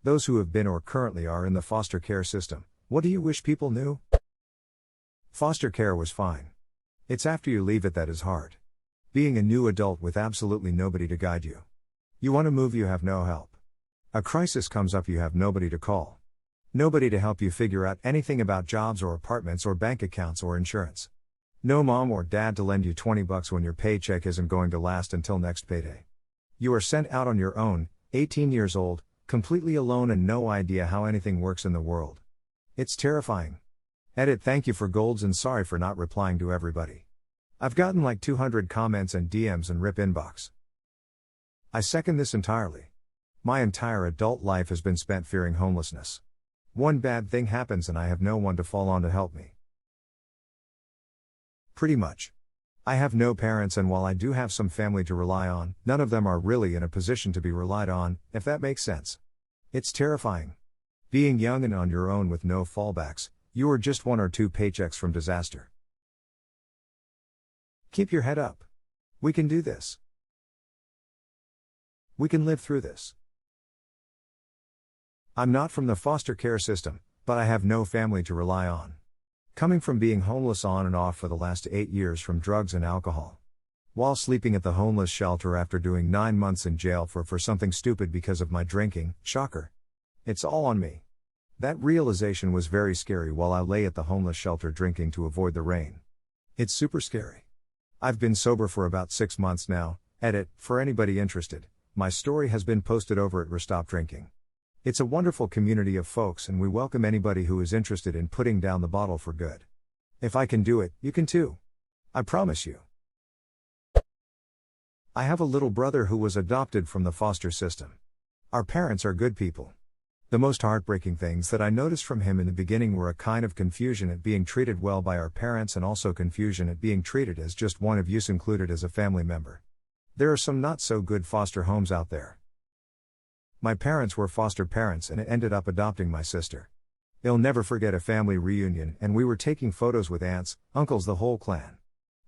Those who have been or currently are in the foster care system, what do you wish people knew? Foster care was fine. It's after you leave it that is hard. Being a new adult with absolutely nobody to guide you. You want to move, you have no help. A crisis comes up, you have nobody to call. Nobody to help you figure out anything about jobs or apartments or bank accounts or insurance. No mom or dad to lend you $20 when your paycheck isn't going to last until next payday. You are sent out on your own, 18 years old, completely alone and no idea how anything works in the world. It's terrifying. Edit, thank you for golds and sorry for not replying to everybody. I've gotten like 200 comments and DMs and rip inbox. I second this entirely. My entire adult life has been spent fearing homelessness. One bad thing happens and I have no one to fall on to help me. Pretty much. I have no parents, and while I do have some family to rely on, none of them are really in a position to be relied on, if that makes sense. It's terrifying. Being young and on your own with no fallbacks, you are just 1 or 2 paychecks from disaster. Keep your head up. We can do this. We can live through this. I'm not from the foster care system, but I have no family to rely on. Coming from being homeless on and off for the last 8 years from drugs and alcohol. While sleeping at the homeless shelter after doing 9 months in jail for something stupid because of my drinking, shocker. It's all on me. That realization was very scary while I lay at the homeless shelter drinking to avoid the rain. It's super scary. I've been sober for about 6 months now. Edit, for anybody interested, my story has been posted over at Stop Drinking. It's a wonderful community of folks and we welcome anybody who is interested in putting down the bottle for good. If I can do it, you can too. I promise you. I have a little brother who was adopted from the foster system. Our parents are good people. The most heartbreaking things that I noticed from him in the beginning were a kind of confusion at being treated well by our parents and also confusion at being treated as just one of us, included as a family member. There are some not so good foster homes out there. My parents were foster parents and ended up adopting my sister. They'll never forget a family reunion and we were taking photos with aunts, uncles, the whole clan.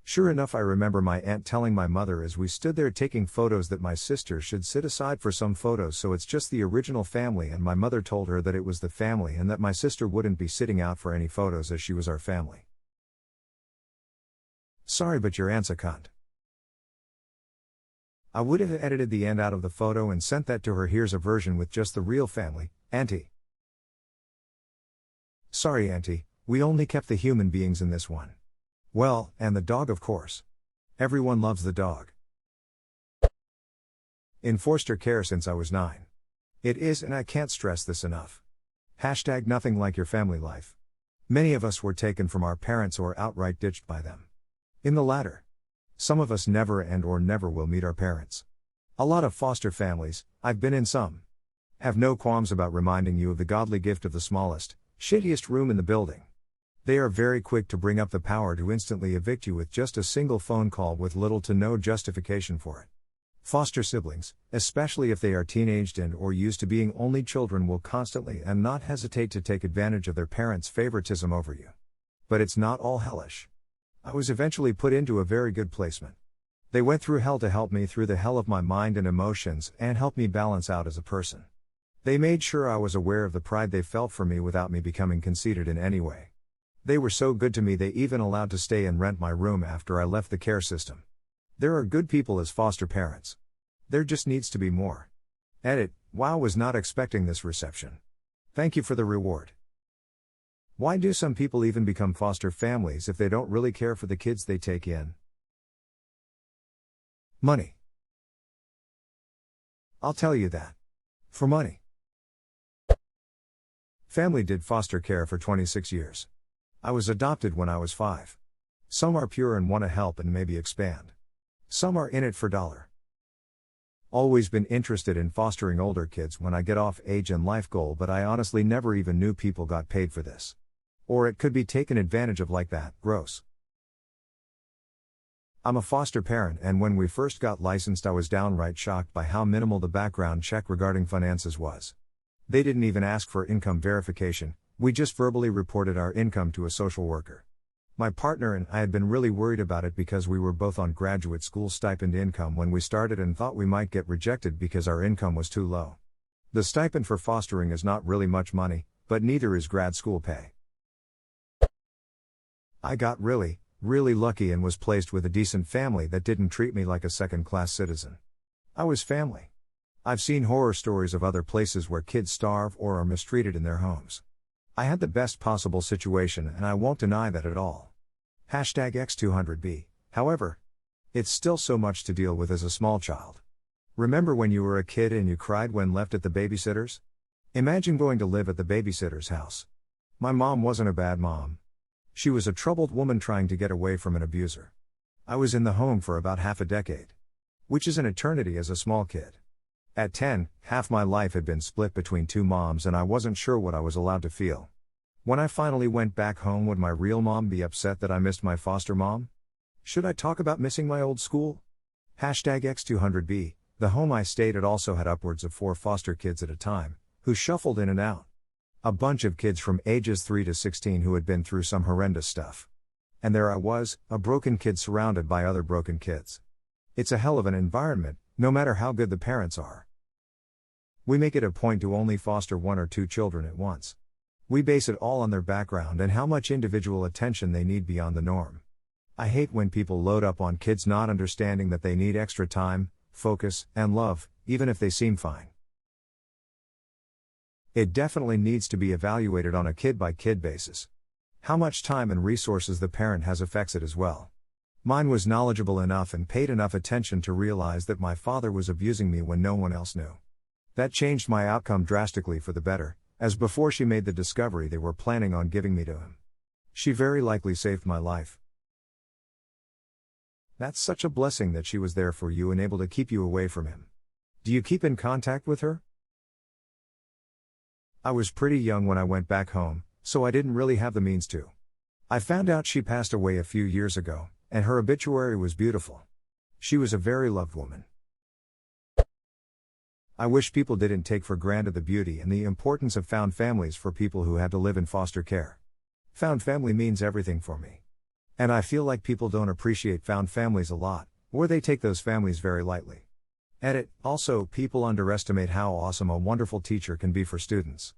Sure enough, I remember my aunt telling my mother as we stood there taking photos that my sister should sit aside for some photos so it's just the original family, and my mother told her that it was the family and that my sister wouldn't be sitting out for any photos as she was our family. Sorry, but your aunt's a cunt. I would have edited the end out of the photo and sent that to her. Here's a version with just the real family, Auntie. Sorry, Auntie, we only kept the human beings in this one. Well, and the dog, of course. Everyone loves the dog. In foster care since I was 9. It is, and I can't stress this enough. # nothing like your family life. Many of us were taken from our parents or outright ditched by them. In the latter, some of us never and or never will meet our parents. A lot of foster families, I've been in some, have no qualms about reminding you of the godly gift of the smallest, shittiest room in the building. They are very quick to bring up the power to instantly evict you with just a single phone call with little to no justification for it. Foster siblings, especially if they are teenaged and or used to being only children, will constantly and not hesitate to take advantage of their parents' favoritism over you. But it's not all hellish. I was eventually put into a very good placement. They went through hell to help me through the hell of my mind and emotions and help me balance out as a person. They made sure I was aware of the pride they felt for me without me becoming conceited in any way. They were so good to me they even allowed to stay and rent my room after I left the care system. There are good people as foster parents. There just needs to be more. Edit, wow, was not expecting this reception. Thank you for the reward. Why do some people even become foster families if they don't really care for the kids they take in? Money. I'll tell you that. For money. Family did foster care for 26 years. I was adopted when I was 5. Some are pure and want to help and maybe expand. Some are in it for dollar. Always been interested in fostering older kids when I get off age and life goal, but I honestly never even knew people got paid for this. Or it could be taken advantage of like that. Gross. I'm a foster parent, and when we first got licensed I was downright shocked by how minimal the background check regarding finances was. They didn't even ask for income verification, we just verbally reported our income to a social worker. My partner and I had been really worried about it because we were both on graduate school stipend income when we started and thought we might get rejected because our income was too low. The stipend for fostering is not really much money, but neither is grad school pay. I got really lucky and was placed with a decent family that didn't treat me like a second-class citizen. I was family. I've seen horror stories of other places where kids starve or are mistreated in their homes. I had the best possible situation and I won't deny that at all. #X200B, however. It's still so much to deal with as a small child. Remember when you were a kid and you cried when left at the babysitter's? Imagine going to live at the babysitter's house. My mom wasn't a bad mom. She was a troubled woman trying to get away from an abuser. I was in the home for about half a decade, which is an eternity as a small kid. At 10, half my life had been split between two moms and I wasn't sure what I was allowed to feel. When I finally went back home, would my real mom be upset that I missed my foster mom? Should I talk about missing my old school? #X200B, the home I stayed at also had upwards of 4 foster kids at a time, who shuffled in and out. A bunch of kids from ages 3 to 16 who had been through some horrendous stuff. And there I was, a broken kid surrounded by other broken kids. It's a hell of an environment, no matter how good the parents are. We make it a point to only foster 1 or 2 children at once. We base it all on their background and how much individual attention they need beyond the norm. I hate when people load up on kids not understanding that they need extra time, focus, and love, even if they seem fine. It definitely needs to be evaluated on a kid-by-kid basis. How much time and resources the parent has affects it as well. Mine was knowledgeable enough and paid enough attention to realize that my father was abusing me when no one else knew. That changed my outcome drastically for the better, as before she made the discovery they were planning on giving me to him. She very likely saved my life. That's such a blessing that she was there for you and able to keep you away from him. Do you keep in contact with her? I was pretty young when I went back home, so I didn't really have the means to. I found out she passed away a few years ago, and her obituary was beautiful. She was a very loved woman. I wish people didn't take for granted the beauty and the importance of found families for people who had to live in foster care. Found family means everything for me. And I feel like people don't appreciate found families a lot, or they take those families very lightly. Also, people underestimate how awesome a wonderful teacher can be for students.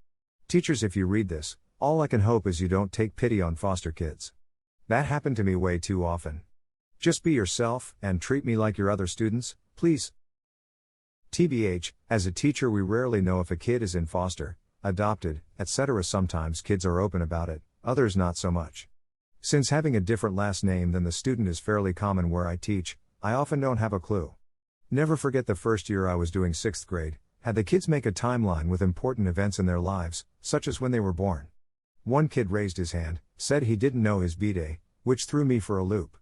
Teachers, if you read this, all I can hope is you don't take pity on foster kids. That happened to me way too often. Just be yourself, and treat me like your other students, please. TBH, as a teacher we rarely know if a kid is in foster, adopted, etc. Sometimes kids are open about it, others not so much. Since having a different last name than the student is fairly common where I teach, I often don't have a clue. Never forget the first year I was doing 6th grade, had the kids make a timeline with important events in their lives, such as when they were born. One kid raised his hand, said he didn't know his B-Day, which threw me for a loop.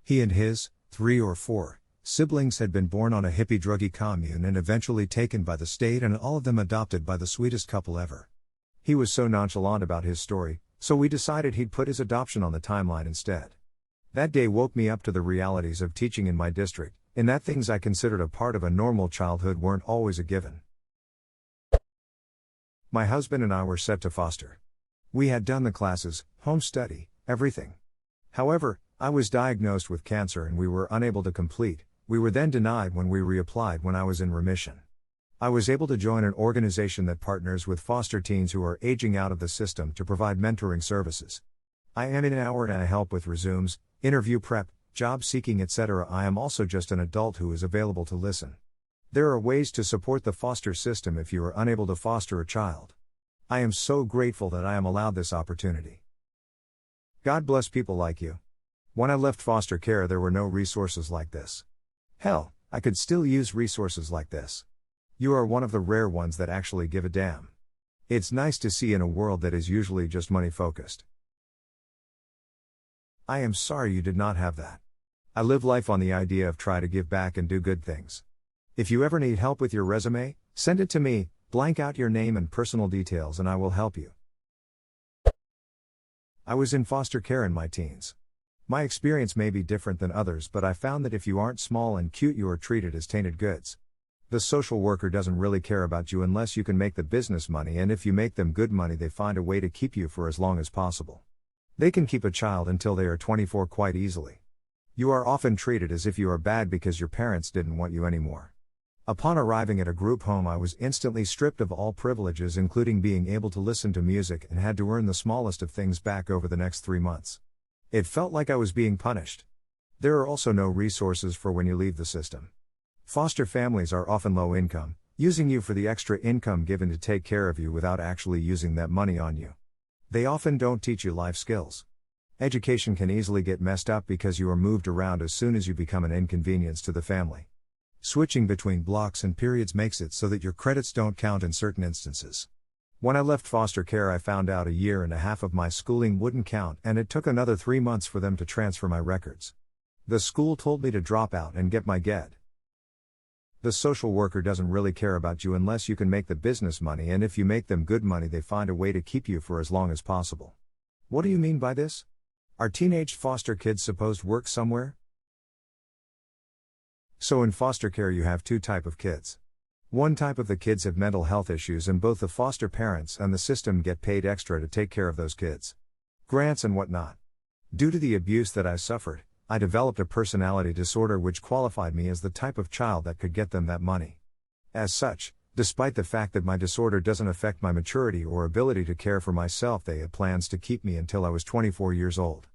He and his 3 or 4 siblings had been born on a hippie druggy commune and eventually taken by the state, and all of them adopted by the sweetest couple ever. He was so nonchalant about his story, so we decided he'd put his adoption on the timeline instead. That day woke me up to the realities of teaching in my district, in that things I considered a part of a normal childhood weren't always a given. My husband and I were set to foster. We had done the classes, home study, everything. However, I was diagnosed with cancer and we were unable to complete. We were then denied when we reapplied when I was in remission. I was able to join an organization that partners with foster teens who are aging out of the system to provide mentoring services. I am in an hour and I help with resumes, interview prep, job seeking, etc. I am also just an adult who is available to listen. There are ways to support the foster system if you are unable to foster a child. I am so grateful that I am allowed this opportunity. God bless people like you. When I left foster care there were no resources like this. Hell, I could still use resources like this. You are one of the rare ones that actually give a damn. It's nice to see in a world that is usually just money focused. I am sorry you did not have that. I live life on the idea of try to give back and do good things. If you ever need help with your resume, send it to me, blank out your name and personal details and I will help you. I was in foster care in my teens. My experience may be different than others, but I found that if you aren't small and cute you are treated as tainted goods. The social worker doesn't really care about you unless you can make the business money, and if you make them good money they find a way to keep you for as long as possible. They can keep a child until they are 24 quite easily. You are often treated as if you are bad because your parents didn't want you anymore. Upon arriving at a group home, I was instantly stripped of all privileges, including being able to listen to music, and had to earn the smallest of things back over the next 3 months. It felt like I was being punished. There are also no resources for when you leave the system. Foster families are often low income, using you for the extra income given to take care of you without actually using that money on you. They often don't teach you life skills. Education can easily get messed up because you are moved around as soon as you become an inconvenience to the family. Switching between blocks and periods makes it so that your credits don't count in certain instances. When I left foster care, I found out 1.5 years of my schooling wouldn't count, and it took another 3 months for them to transfer my records. The school told me to drop out and get my GED. The social worker doesn't really care about you unless you can make the business money, and if you make them good money, they find a way to keep you for as long as possible. What do you mean by this? Are teenage foster kids supposed to work somewhere? So in foster care you have 2 types of kids. One type of the kids have mental health issues, and both the foster parents and the system get paid extra to take care of those kids. Grants and whatnot. Due to the abuse that I suffered, I developed a personality disorder which qualified me as the type of child that could get them that money. As such, despite the fact that my disorder doesn't affect my maturity or ability to care for myself, they had plans to keep me until I was 24 years old.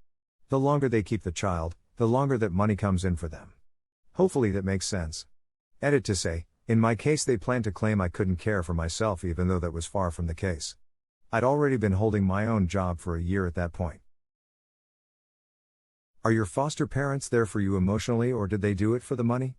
The longer they keep the child, the longer that money comes in for them. Hopefully that makes sense. Edit to say, in my case they planned to claim I couldn't care for myself, even though that was far from the case. I'd already been holding my own job for 1 year at that point. Are your foster parents there for you emotionally, or did they do it for the money?